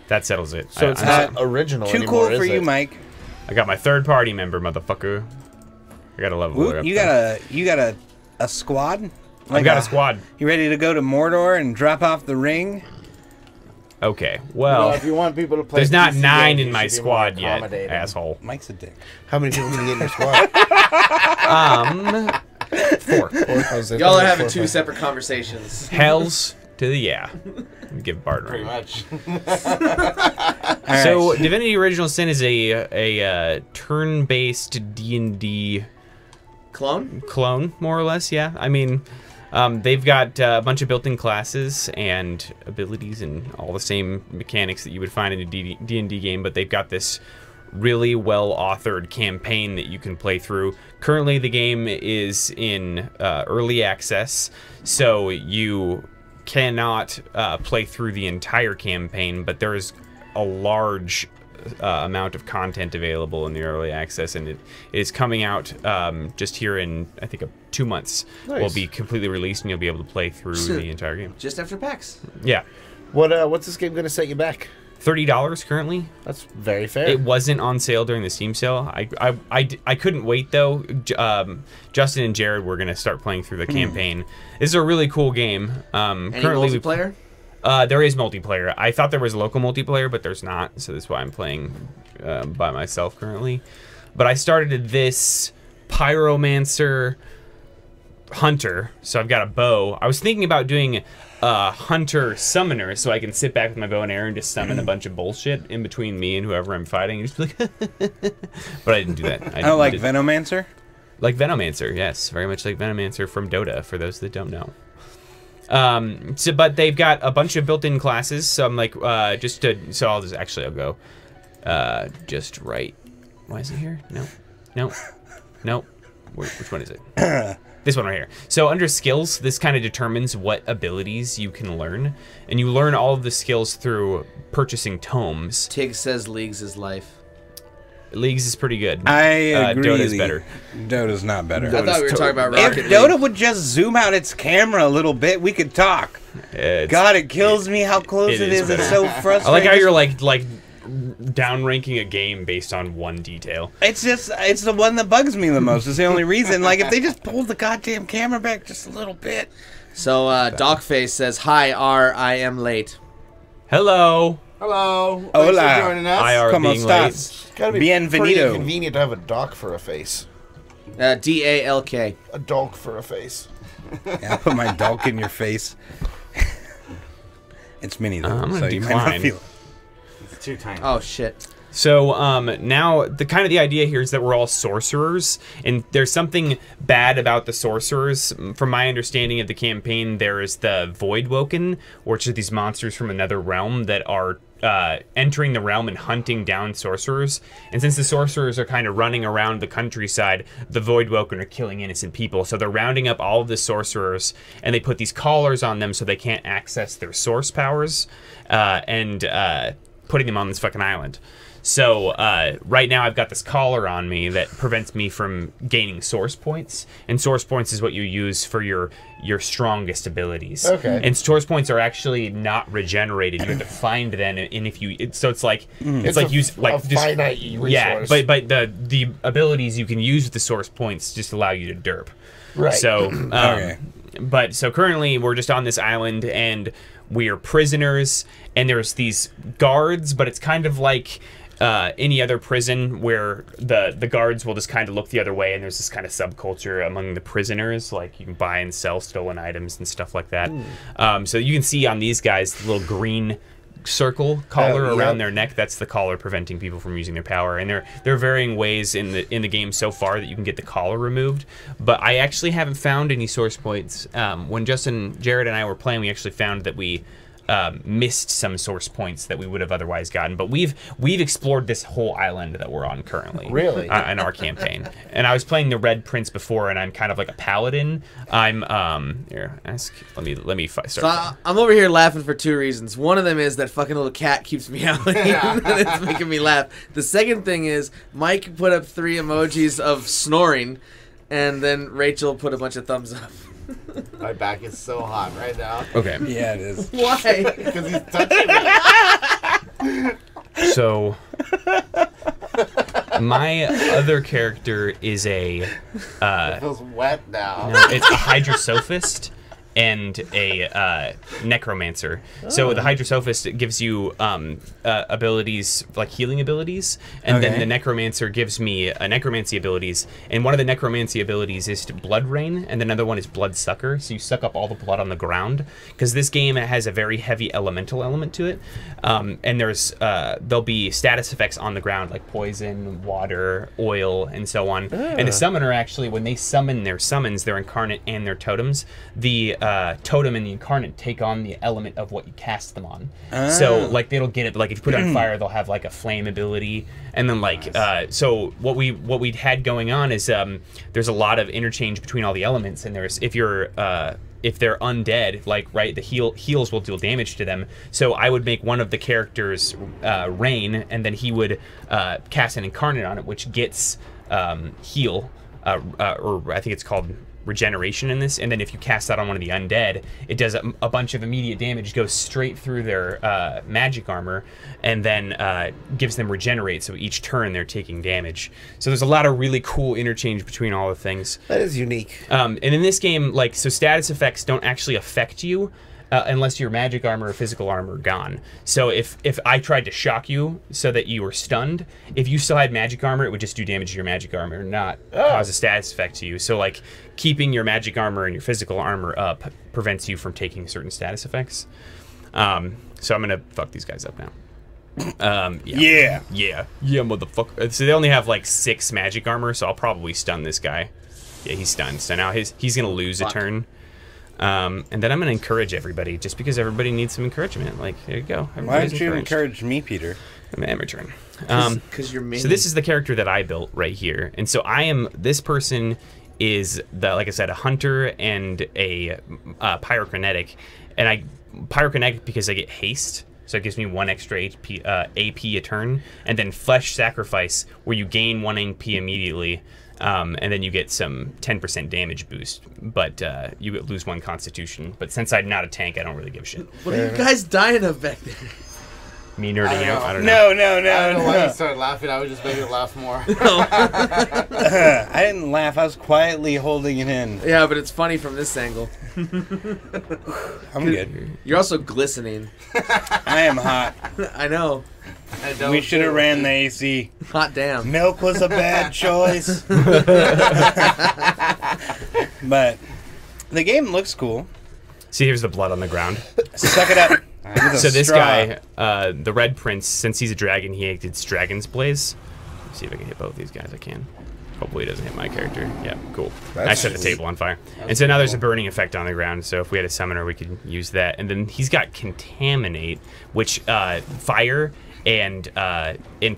That settles it. So it's I not original Too anymore, cool for is you, it? Mike. got my third party member, motherfucker. I got a level her up. You got a squad? I've got a squad. You ready to go to Mordor and drop off the ring? Okay, well, if you want people to play, there's not PC 9 games, in my you should be more squad yet, accommodating. asshole. Mike's a dick. How many people can you get in your squad? 4. Y'all are having 2 separate conversations. Hells to the yeah. Give Bart Pretty much. So, Divinity Original Sin is a turn-based D&D clone, more or less. Yeah, I mean, they've got a bunch of built-in classes and abilities and all the same mechanics that you would find in a D&D game, but they've got this really well-authored campaign that you can play through. Currently, the game is in early access, so you cannot play through the entire campaign, but there is a large amount of content available in the early access, and it is coming out just here in, I think, 2 months. Nice. Will be completely released, and you'll be able to play through the entire game. Just after PAX. Yeah. What's this game going to set you back? $30 currently. That's very fair. It wasn't on sale during the Steam sale. I couldn't wait though. Justin and Jared were gonna start playing through the campaign. This is a really cool game. Any Currently multiplayer? there is multiplayer. I thought there was local multiplayer, but there's not. So that's why I'm playing by myself currently. But I started this Pyromancer Hunter, so I've got a bow. I was thinking about doing Hunter Summoner, so I can sit back with my bow and arrow and just summon a bunch of bullshit in between me and whoever I'm fighting. And just be like, but I didn't do that. Like Venomancer? Like Venomancer, yes, very much like Venomancer from Dota. For those that don't know. But they've got a bunch of built-in classes. So I'm like, I'll go, just right. Why is it here? No. Which one is it? This one right here. So under skills, this kind of determines what abilities you can learn. And you learn all of the skills through purchasing tomes. Tig says Leagues is life. Leagues is pretty good. I agree. Dota's better. Dota's not better. I thought we were talking about If Rocket League. Dota would just zoom out its camera a little bit, we could talk. God, it kills me how close it is. It's so frustrating. I like how you're like downranking a game based on one detail. It's the one that bugs me the most. It's the only reason. Like, if they just pulled the goddamn camera back just a little bit. So, Dogface says, "Hi, R. I am late." Hello. Hello. Thanks Hola. for joining us. I are ¿Cómo being estás? It's gotta be pretty Bienvenido. inconvenient to have a dock for a face. DALK. A dog for a face. Yeah, I'll put my dog in your face. It's mini though, I'm gonna so you might not decline. feel it. It's too tiny. Oh shit. So now the idea here is that we're all sorcerers, and there's something bad about the sorcerers. From my understanding of the campaign, there is the Voidwoken, which are these monsters from another realm that are entering the realm and hunting down sorcerers. And since the sorcerers are kind of running around the countryside, the Voidwoken are killing innocent people. So they're rounding up all of the sorcerers, and they put these collars on them so they can't access their source powers, and putting them on this fucking island. So right now I've got this collar on me that prevents me from gaining source points, and source points is what you use for your strongest abilities. Okay. And source points are actually not regenerated. You have to find them, and if you, so it's like It's like a, use like a just, finite resource. yeah, but the abilities you can use with the source points just allow you to derp. Right. So Okay. but so currently we're just on this island and we are prisoners, and there's these guards, but it's kind of like any other prison where the guards will just kind of look the other way, and there's this kind of subculture among the prisoners, like you can buy and sell stolen items and stuff like that. So you can see on these guys the little green circle collar around their neck. That's the collar preventing people from using their power, and there are varying ways in the game so far that you can get the collar removed, but I actually haven't found any source points. When Justin, Jared, and I were playing, we actually found that we missed some source points that we would have otherwise gotten, but we've explored this whole island that we're on currently. Really? In our campaign. And I was playing the Red Prince before, and I'm kind of like a paladin. I'm here. Let me start. So I'm over here laughing for 2 reasons. One of them is that fucking little cat keeps me out. It's making me laugh. The second thing is Mike put up 3 emojis of snoring, and then Rachel put a bunch of thumbs up. My back is so hot right now. Okay. Yeah, it is. Why? Because he's touching me. So My other character is a. It feels wet now. No, it's a hydrosophist and a necromancer. So the hydrosophist gives you abilities like healing abilities, and then the necromancer gives me necromancy abilities. And one of the necromancy abilities is to blood rain, and another one is blood sucker. So you suck up all the blood on the ground, because this game has a very heavy elemental element to it. And there'll be status effects on the ground like poison, water, oil, and so on. And the summoner actually, when they summon their summons, their incarnate and their totems, the totem and the incarnate take on the element of what you cast them on. So like they'll get it, like if you put it on fire, they'll have like a flame ability, and then like so what we'd had going on is there's a lot of interchange between all the elements, and there's if they're undead, like the heals will deal damage to them. So I would make one of the characters rain, and then he would cast an incarnate on it, which gets heal, or I think it's called regeneration in this, and then if you cast that on one of the undead, it does a bunch of immediate damage, goes straight through their magic armor, and then gives them regenerate, so each turn they're taking damage. So there's a lot of really cool interchange between all the things. That is unique. And in this game, like, so status effects don't actually affect you unless your magic armor or physical armor are gone. So if I tried to shock you so that you were stunned, if you still had magic armor, it would just do damage to your magic armor, not cause a status effect to you. So like keeping your magic armor and your physical armor up prevents you from taking certain status effects. So I'm gonna fuck these guys up now. Yeah, motherfucker. So they only have like 6 magic armor, so I'll probably stun this guy. Yeah, he's stunned. So now he's gonna lose a turn. And then I'm going to encourage everybody, just because everybody needs some encouragement. Like, there you go. Why don't you encourage me, Peter? I'm in my turn. Because you're So this is the character that I built right here. And so this person is, like I said, a hunter and a pyrokinetic. And pyrokinetic because I get haste. So it gives me 1 extra AP a turn. And then flesh sacrifice, where you gain 1 AP immediately. And then you get some 10% damage boost, but you lose 1 constitution. But since I'm not a tank, I don't really give a shit. What are you guys dying of back there? Me nerding out? I don't know. No. I don't know why you started laughing. I was just making it laugh more. I didn't laugh. I was quietly holding it in. Yeah, but it's funny from this angle. I'm good. You're also glistening. I am hot. I know. We should have ran the AC. Hot damn. Milk was a bad choice. But the game looks cool. See, here's the blood on the ground. Suck it up. So this guy, the Red Prince, since he's a dragon, he gets Dragon's Blaze. Let's see if I can hit both these guys. I can. Hopefully it doesn't hit my character. Yeah, cool. I set the table on fire. And so now there's a burning effect on the ground, so if we had a summoner, we could use that. And then he's got Contaminate, which fire and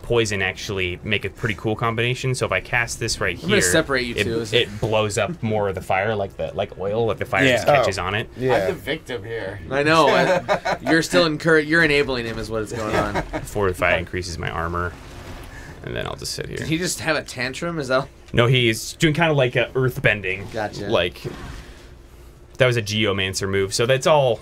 poison actually make a pretty cool combination. So if I cast this right here, I'm gonna separate you two. It blows up more of the fire, like oil, like the fire just catches on it. Yeah. I'm the victim here. I know. You're still you're enabling him, is what is going on. Fortify increases my armor, and then I'll just sit here. Did he just have a tantrum? Is that? No, he's doing kind of like a earth bending. Gotcha. Like that was a geomancer move, so that's all.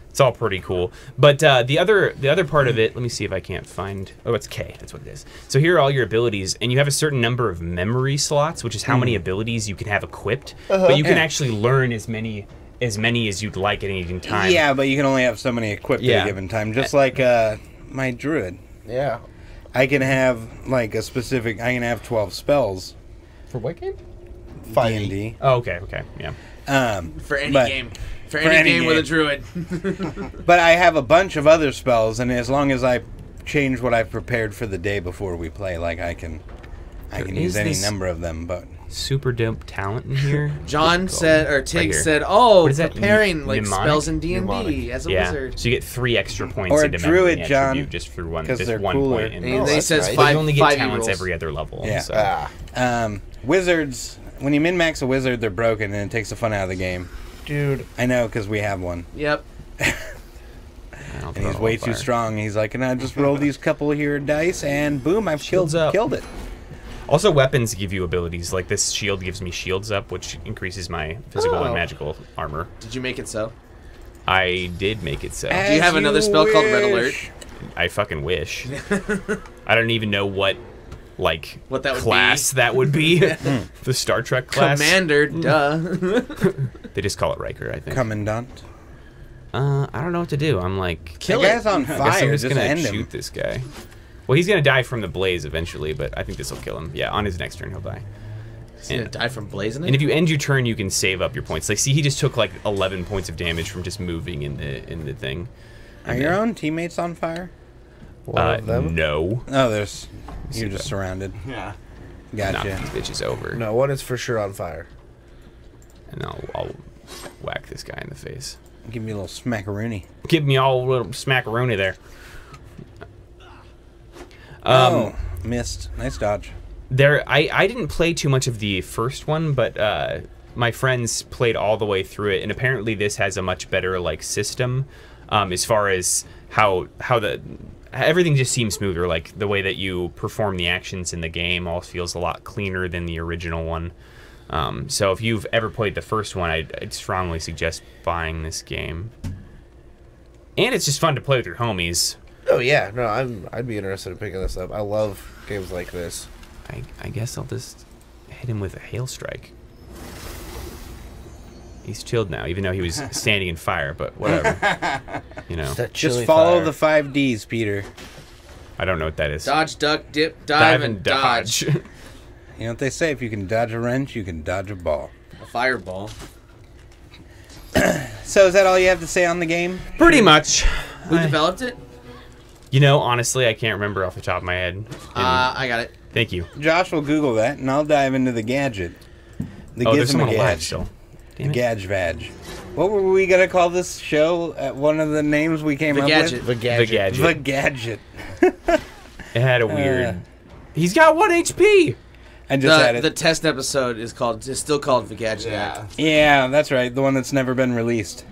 It's all pretty cool. But the other part of it, let me see if I can't find. Oh, it's K. That's what it is. So here are all your abilities, and you have a certain number of memory slots, which is how many abilities you can have equipped. But you can actually learn as many as you'd like at any given time. Yeah, but you can only have so many equipped at a given time. Just like my druid. Yeah. I can have like a specific. I can have 12 spells. For what game? D&D. Oh, okay, yeah. For any game. For any game with a druid. But I have a bunch of other spells, and as long as I change what I've prepared for the day before we play, like I can use any number of them. But super dope talent in here. John said, or Tig right said, "Oh, what is that? preparing like Mnemonic? spells in D&D as a wizard." So you get 3 extra points or a into druid, memory John, attribute just through one they're point. cooler. In And he says nice. five. you only get 5 talents rolls. every other level. Yeah. So. Wizards. When you min-max a wizard, they're broken, and it takes the fun out of the game. Dude. I know, because we have one. Yep. And he's way too strong. He's like, and I just roll these couple here dice, and boom, I've killed it. Also, weapons give you abilities. Like this shield gives me shields up, which increases my physical and magical armor. Did you make it so? I did make it so. Do you have another spell called Red Alert? I fucking wish. I don't even know what like What that would class that would be. The Star Trek class. Commander, duh. They just call it Riker, I think. Commandant. I don't know what to do. I'm like, The guy's on I guess fire. I'm just Just gonna end shoot him. this guy. Well, he's gonna die from the blaze eventually, but I think this will kill him. Yeah, on his next turn he'll die. He's gonna die from blazing it. And if you end your turn, you can save up your points. Like, see, he just took like 11 points of damage from just moving in the thing. Are your own teammates on fire? One of them? No. Oh, there's. You're see just that. surrounded. Yeah. Knock Gotcha. these bitches over. No, one is for sure on fire. And I'll whack this guy in the face. Give me a little smackaroonie. Give me all a little smackaroni there. Oh, missed. Nice dodge. I didn't play too much of the first one, but my friends played all the way through it, and apparently this has a much better like system as far as how everything just seems smoother. Like the way that you perform the actions in the game all feels a lot cleaner than the original one. So if you've ever played the first one, I'd strongly suggest buying this game. And it's just fun to play with your homies. Oh yeah, no, I'd be interested in picking this up. I love games like this. I guess I'll just hit him with a hail strike. He's chilled now, even though he was standing in fire, but whatever. You know. That Just chili follow fire. the 5 Ds, Peter. I don't know what that is. Dodge, duck, dip, dive, and dodge. You know what they say? If you can dodge a wrench, you can dodge a ball. A fireball. So is that all you have to say on the game? Pretty much. Who developed it? You know, honestly, I can't remember off the top of my head. I got it. Thank you. Josh will Google that, and I'll dive into the gadget. The There's someone alive Gizmo still. The Damn it. Gadge Vag. What were we going to call this show? One of the names we came The up gadget. with? The gadget. The gadget. The Gadget. It had a weird... He's got 1 HP! I just had it. The test episode is still called the gadget. Yeah. Yeah, that's right. The one that's never been released.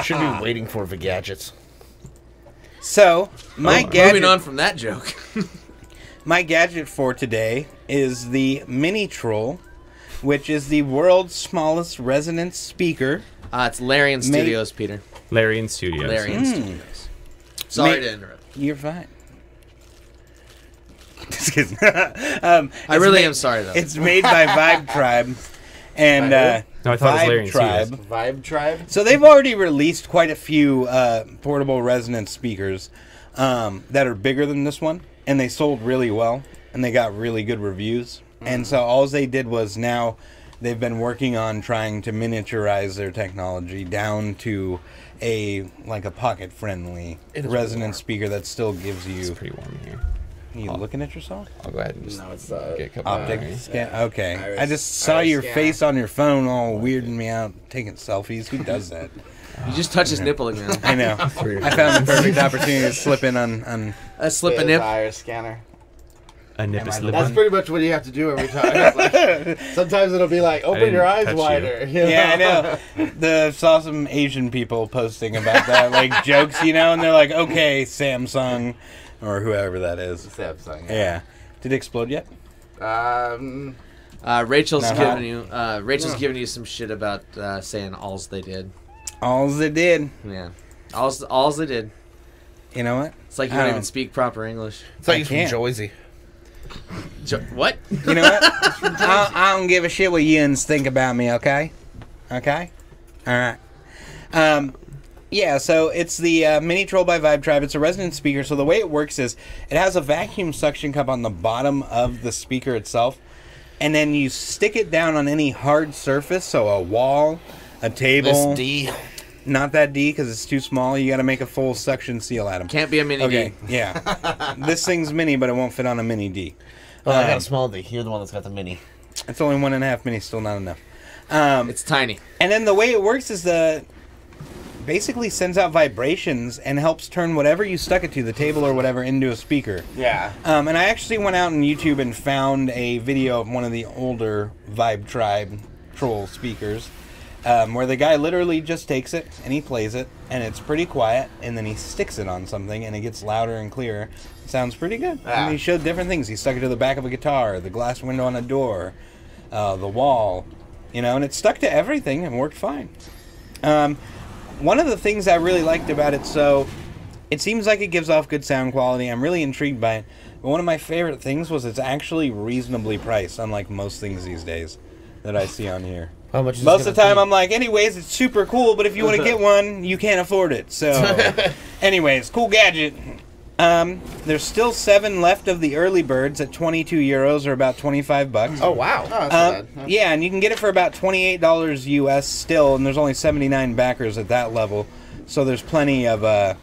Should be waiting for the gadgets. So, my gadget... Moving on from that joke. My gadget for today is the Mini Troll, which is the world's smallest resonance speaker. It's Larian Studios, Peter. Larian Studios. Larian Studios. Sorry to interrupt. You're fine. Just kidding. I really am sorry, though. It's made by Vibe Tribe. And No, I thought it was Vibe Larian Tribe. Studios. Vibe Tribe. So they've already released quite a few portable resonance speakers that are bigger than this one, and they sold really well, and they got really good reviews. And so all they did was now they've been working on trying to miniaturize their technology down to a pocket-friendly resonance speaker that still gives you. It's pretty warm in here. Are you looking at yourself? I'll go ahead and just No, it's get a couple Optic more. scan. Okay, Iris- I just saw iris your scan. face on your phone, all weirding me out, taking selfies. Who does that? You just touch his nipple again. I know. I found the perfect opportunity to slip in on A slip a His nip. iris scanner. A nip is That's pretty much what you have to do every time. It's like, sometimes it'll be like, open didn't your eyes touch you. wider. you Yeah, I know. Saw some Asian people posting about that, like jokes, and they're like, "Okay, Samsung, or whoever that is." Samsung. Yeah. Did it explode yet? Rachel's Not giving hot. you some shit about saying alls they did. All they did. Yeah, alls they did. You know what? It's like you I don't don't- even speak proper English. It's like I he's from can't. Joyzy. What? You know what? I don't give a shit what yins think about me. Okay. Okay. All right. Yeah, so it's the Mini Troll by Vibe Tribe. It's a resonance speaker. So the way it works is it has a vacuum suction cup on the bottom of the speaker itself. And then you stick it down on any hard surface. So a wall, a table. This D. Not that D because it's too small. You got to make a full suction seal at them. Can't be a mini Okay, D. yeah. This thing's mini, but it won't fit on a mini D. Oh, I got a small D. You're the one that's got the mini. It's only 1.5 mini, still not enough. It's tiny. And then the way it works is basically sends out vibrations and helps turn whatever you stuck it to, the table or whatever, into a speaker. Yeah. And I actually went out on YouTube and found a video of one of the older Vibe Tribe Troll speakers, where the guy literally just takes it and he plays it, and it's pretty quiet, and then he sticks it on something and it gets louder and clearer. It sounds pretty good. Yeah. And he showed different things. He stuck it to the back of a guitar, the glass window on a door, the wall, and it stuck to everything and worked fine. One of the things I really liked about it, so it seems like it gives off good sound quality. I'm really intrigued by it. But one of my favorite things was it's actually reasonably priced, unlike most things these days that I see on here. How much is Most of the time, I'm like, anyways, it's super cool, but if you want to get one, you can't afford it. So, anyways, cool gadget. There's still 7 left of the early birds at 22 euros, or about 25 bucks. Oh, wow. Oh, that's not bad. Yeah, and you can get it for about $28 US still, and there's only 79 backers at that level. So there's plenty of...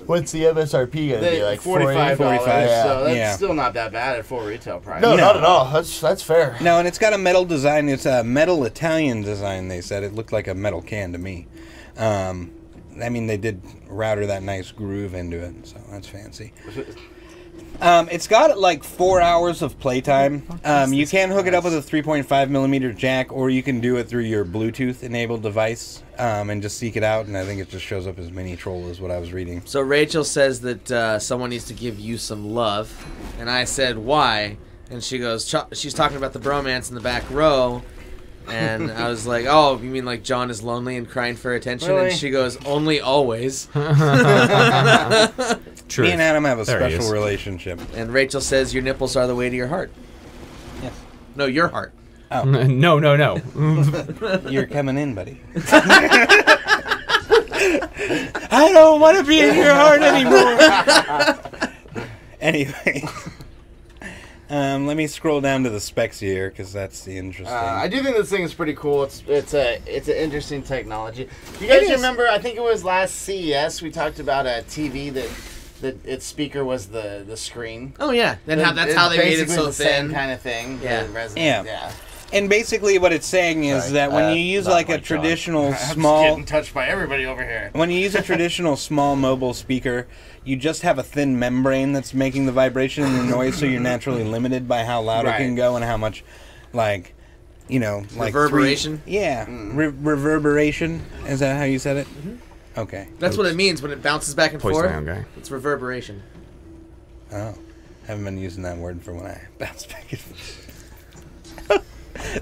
What's the MSRP going to be? Like $45. 45, So that's yeah. still not that bad at full retail price. No, No. not at all. That's fair. No, and it's got a metal design. It's a metal Italian design, they said. It looked like a metal can to me. I mean, they did router that nice groove into it, so that's fancy. It's got like 4 hours of playtime. You can hook it up with a 3.5mm jack, or you can do it through your Bluetooth-enabled device and just seek it out, and I think it just shows up as mini troll is what I was reading. So Rachel says that someone needs to give you some love, and I said why, and she goes, she's talking about the bromance in the back row, and I was like, oh, you mean like John is lonely and crying for attention? Really? And she goes, only always. True. Me and Adam have a There he special is. relationship. And Rachel says your nipples are the way to your heart. Yes. No, your heart. No. You're coming in, buddy. I don't want to be in your heart anymore. Anyway, let me scroll down to the specs here because that's the interesting. I do think this thing is pretty cool. It's an interesting technology. You guys It is. remember? I think it was last CES. We talked about a TV that its speaker was the screen. Oh yeah, that's how they made it Basically so the same thin. kind of thing. Yeah. The resonant, Yeah. And basically, what it's saying is Sorry. that when you use not like a like John. traditional I'm just small, getting touched by everybody over here. when you use a traditional small mobile speaker, you just have a thin membrane that's making the vibration and the noise, so you're naturally limited by how loud it can Right. go and how much, like, like Reverberation? Reverberation. Is that how you said it? Okay. That's what it means when it bounces back and Poison forth. my own guy. It's reverberation. Oh, haven't been using that word for when I bounce back and forth.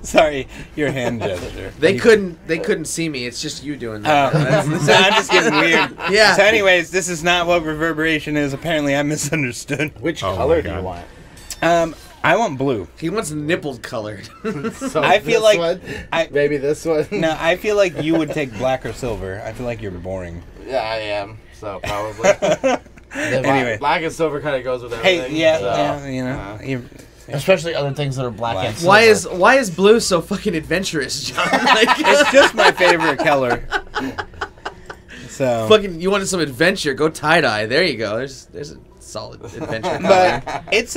Sorry, your hand gesture. They couldn't see me. It's just you doing that. So I'm just getting weird. Yeah. So anyways, this is not what reverberation is. Apparently, I misunderstood. Which Oh color my do you God. want? I want blue. He wants nipple colored. So I feel this like one? I Maybe this one. no. I feel like you would take black or silver. I feel like you're boring. Yeah, I am. So probably. Anyway. Black and silver kind of goes with Hey, everything. yeah, so, yeah, you Especially other things that are black Black. and silver. why is blue so fucking adventurous, John? Like, it's just my favorite color. So, fucking, you wanted some adventure? Go tie dye. There you go. There's a solid adventure color. but it's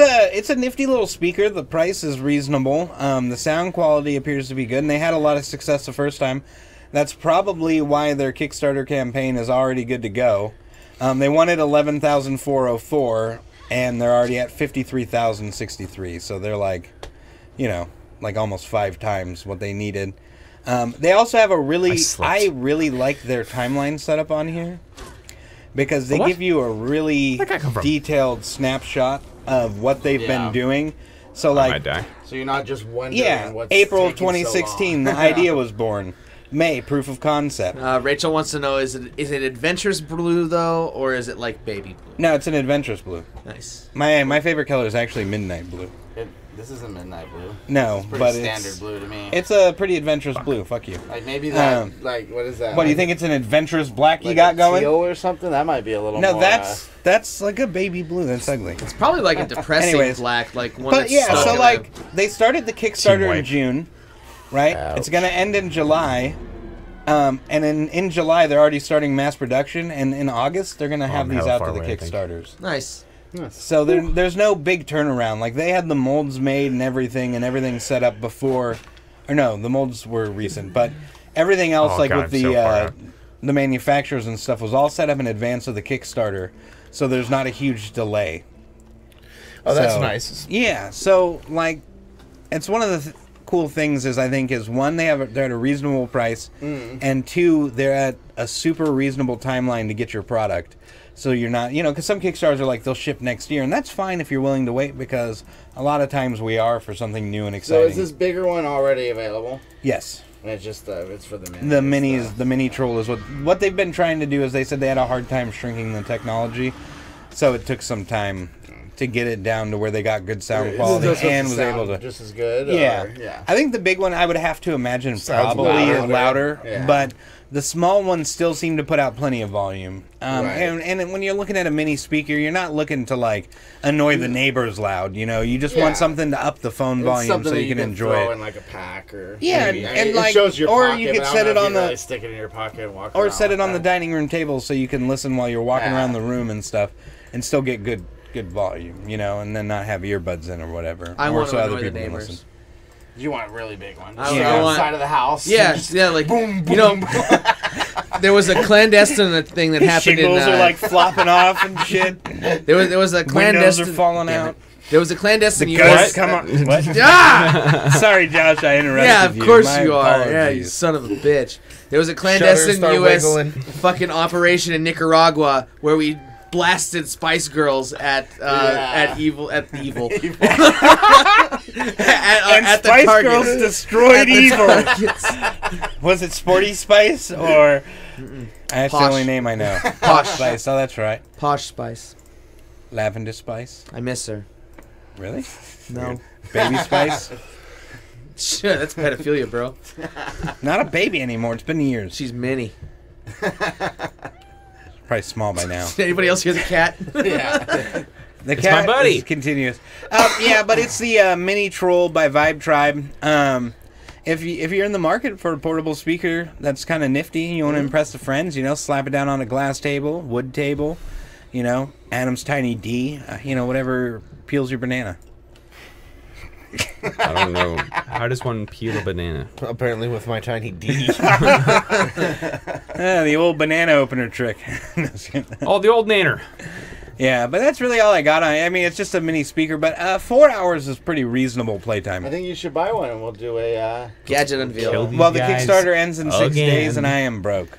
a nifty little speaker. The price is reasonable. The sound quality appears to be good, and they had a lot of success the first time. That's probably why their Kickstarter campaign is already good to go. They wanted 11,404, and they're already at 53,063. So they're like almost 5 times what they needed. They also have I really like their timeline setup on here because they What? give you a really Where'd that come from? detailed snapshot of what they've Yeah. been doing. So I might like, die. So you're not just wondering yeah, what's April of taking so 2016, long. the idea was born. May, proof of concept. Rachel wants to know: is it adventurous blue though, or is it like baby blue? No, it's an adventurous blue. Nice. My favorite color is actually midnight blue. This isn't midnight blue. No, Pretty but standard blue to me. it's a pretty adventurous blue. Fuck you. Like maybe that. Um, Like what is that? What do you Like- think? It's an adventurous black you like got a going? teal or something? That might be a little No, more. that's like a baby blue. That's ugly. It's probably like a depressing Anyways. black, like one. But that's yeah, stuck so in like they started the Kickstarter in white. June, right? Ouch. It's gonna end in July, and in July they're already starting mass production, and in August they're gonna have I'm these hella out far to the away, I think. Kickstarters. nice. So there's no big turnaround. Like they had the molds made and everything set up before, or no, the molds were recent, but everything else Oh, like God, with I'm so far out. the manufacturers and stuff was all set up in advance of the Kickstarter, so there's not a huge delay. Oh, that's So, nice. Yeah, so like, it's one of the cool things is one they're at a reasonable price, and 2 they're at a super reasonable timeline to get your product. So you're not, because some Kickstarters are like they'll ship next year, and that's fine if you're willing to wait because a lot of times we are for something new and So exciting. is this bigger one already available? Yes. And it's just it's for the mini. The minis, the mini troll is what they've been trying to do is they said they had a hard time shrinking the technology, so it took some time to get it down to where they got good sound Is quality this and supposed was to able to. sound just as good. Yeah. Or, yeah. I think the big one I would have to imagine Sounds probably louder. louder, Yeah. but the small ones still seem to put out plenty of volume. Right. And when you're looking at a mini speaker, you're not looking to like annoy the neighbors loud. You know, you just Yeah. want something to up the phone It's volume something so that you can enjoy throw it. in like a pack or Yeah, maybe. and I mean, like- it shows your or pocket, you but could I don't set know it if on you the- really stick it in your pocket and walk Or around set it with on the that. dining room table so you can listen while you're walking Yeah. around the room and stuff, and still get good volume. You know, and then not have earbuds in or whatever. I or want so to other annoy the people can neighbors. listen. You want a really big one. I Just want- outside of the house. Yeah, Just yeah, like boom, you know, boom. there was a clandestine thing that happened in. Shingles are like flopping off and shit. There was a Windows are clandestine. falling Damn out. it. There was a clandestine The U.S. ghosts come on. What? Ah! Sorry, Josh, I interrupted you. Yeah, of course My you are. Yeah, you apologies. son of a bitch. There was a Shutters clandestine start U.S. wiggling. fucking operation in Nicaragua where we blasted Spice Girls at Yeah. evil at and the Spice Target. Girls destroyed At the evil. Targets. Was it Sporty Spice or? That's Posh. the only name I know. Posh. Spice. Oh, that's right. Posh Spice. Lavender Spice. I miss her. Really? No. Baby Spice. Shit, that's pedophilia, bro. Not a baby anymore. It's been years. She's mini. Probably small by now. Anybody else hear the cat? Yeah. The It's cat my buddy. is continuous. Yeah, but it's the Mini Troll by Vibe Tribe. If you're in the market for a portable speaker that's kind of nifty, you want to impress the friends, you know, slap it down on a glass table, wood table, you know, Adam's Tiny D, you know, whatever peels your banana. I don't know. How does one peel a banana? Apparently with my tiny D. The old banana opener trick. Oh, the old nanner. Yeah, but that's really all I got on it. I mean, it's just a mini speaker, but 4 hours is pretty reasonable playtime. I think you should buy one and we'll do a. Gadget unveil. Kill these Well, the guys Kickstarter ends in 6 again. days, and I am broke.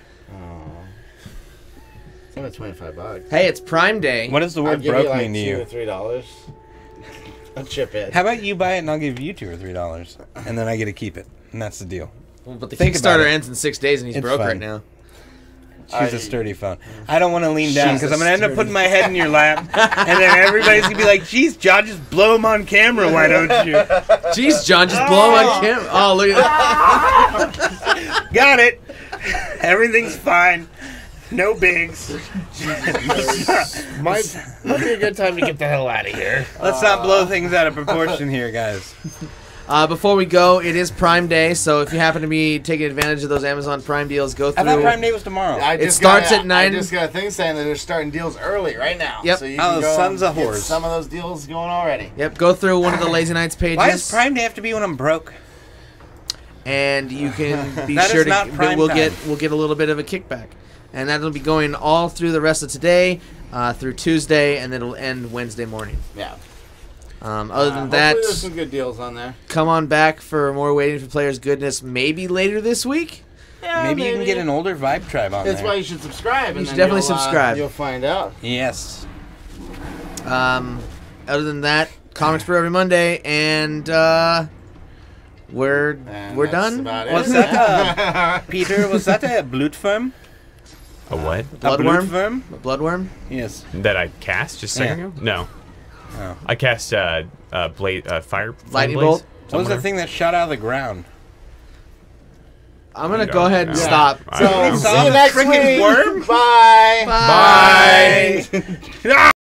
It's only $25. Hey, it's Prime Day. What does the I'll word give broke you like mean to $2 you? or $3. I'll chip it. How about you buy it and I'll give you $2 or $3, and then I get to keep it, and that's the deal. Well, but the Think about Kickstarter it. ends in 6 days and he's It's broke fun. right now. She's a sturdy phone. I don't want to lean down She's because a I'm gonna end up sturdy- putting my head in your lap, and then everybody's gonna be like, "Geez, John, just blow him on camera, why don't you?" Jeez, John, just blow him on camera. Oh, look at that. Got it. Everything's fine. No bigs. might be a good time to get the hell out of here. Let's not blow things out of proportion here, guys. Before we go, it is Prime Day, so if you happen to be taking advantage of those Amazon Prime deals, go I through. thought Prime Day was tomorrow. It starts at 9. I just got a thing saying that they're starting deals early right now. Yep. So you Oh, can go sons and of get whores. some of those deals going already. Yep, go through one of the Lazy Nights pages. Why does Prime Day have to be when I'm broke? And you can be That is sure to not prime we'll time. get a little bit of a kickback. And that'll be going all through the rest of today, through Tuesday, and then it'll end Wednesday morning. Yeah. Other than that, hopefully there's some good deals on there. come on back for more Waiting for Players goodness maybe later this week. Yeah, Maybe you can get an older Vibe Tribe on That's there. why you should subscribe. You should definitely subscribe. You'll find out. Yes. Other than that, Comics Brew every Monday, and we're And we're that's done. about it. Was that Peter? Was that a Blutfirm? A what? A Bloodworm? Blutfirm? A bloodworm. Yes. That I cast just a second Yeah. ago? No. Oh. I cast fire Lightning blaze bolt? What was the somewhere. thing that shot out of the ground? I'm gonna No, go ahead and no. stop. I don't know. See you next Freaking week. worm? Bye. Bye. Bye.